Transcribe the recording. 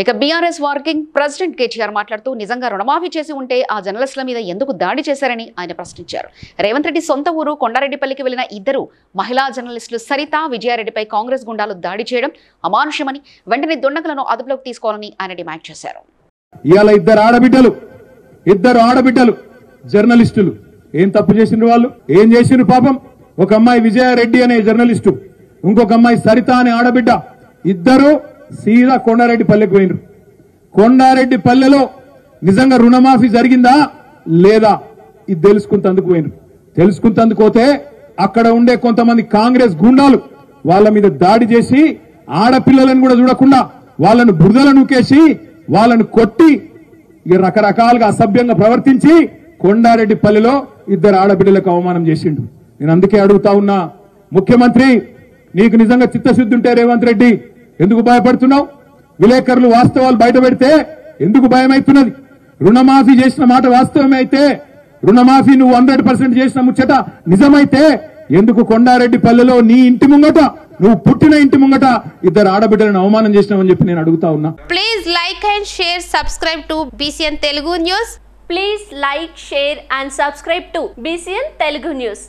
ఇక BRS working president KTR మాట్లాడుతూ నిజంగా రుణమాఫీ చేసి ఉంటే ఆ జర్నలిస్టుల మీద ఎందుకు దాడి చేశారని ఆయన ప్రశ్నించారు. రేవంత్ రెడ్డి సొంత ఊరు కొండారెడ్డిపల్లికి వెళ్లిన ఇద్దరు మహిళా జర్నలిస్టులు సరిత విజయారెడ్డిపై కాంగ్రెస్ గుండాలు దాడి చేయడం అమానుష్యమని, వెంటనే దుండగులను అదుపులోకి తీసుకోవాలని ఆయన డిమాండ్ చేశారు. ఇవాళ ఇద్దరు ఆడబిడ్డలు జర్నలిస్టులు ఏం తప్పు చేసిండ్రు? వాళ్ళు ఏం చేసిండ్రు? పాపం ఒక అమ్మాయి విజయారెడ్డి అనే జర్నలిస్టు, ఇంకొక అమ్మాయి సరిత అనే ఆడబిడ్డ, ఇద్దరు సీదా కొండారెడ్డిపల్లెకి పోయినరు. కొండారెడ్డిపల్లెలో నిజంగా రుణమాఫీ జరిగిందా లేదా ఇది తెలుసుకుంటందుకు పోయినరు. తెలుసుకుంటందుకు పోతే అక్కడ ఉండే కొంతమంది కాంగ్రెస్ గుండాలు వాళ్ళ మీద దాడి చేసి ఆడపిల్లలను కూడా చూడకుండా వాళ్ళను బురదలు నూకేసి వాళ్ళను కొట్టి రకరకాలుగా అసభ్యంగా ప్రవర్తించి కొండారెడ్డిపల్లిలో ఇద్దరు ఆడబిడ్డలకు అవమానం చేసిండు. నేను అందుకే అడుగుతా ఉన్నా, ముఖ్యమంత్రి నీకు నిజంగా చిత్తశుద్ధి ఉంటే రేవంత్ రెడ్డి ఎందుకు భయపడుతున్నావు? విలేకరులు వాస్తవాలు బయట పెడితే ఎందుకు భయం అవుతున్నది? రుణమాఫీ చేసిన మాట వాస్తవమే అయితే, రుణమాఫీ నువ్వు 100% చేసిన ముచ్చట నిజమైతే ఎందుకు కొండారెడ్డిపల్లిలో నీ ఇంటి ముంగట, నువ్వు పుట్టిన ఇంటి ముంగట ఇద్దరు ఆడబిడ్డలను అవమానం చేసినావని చెప్పి నేను అడుగుతా ఉన్నా. Please like and share, subscribe to BCN Telugu News. Please like, share and subscribe to BCN Telugu News.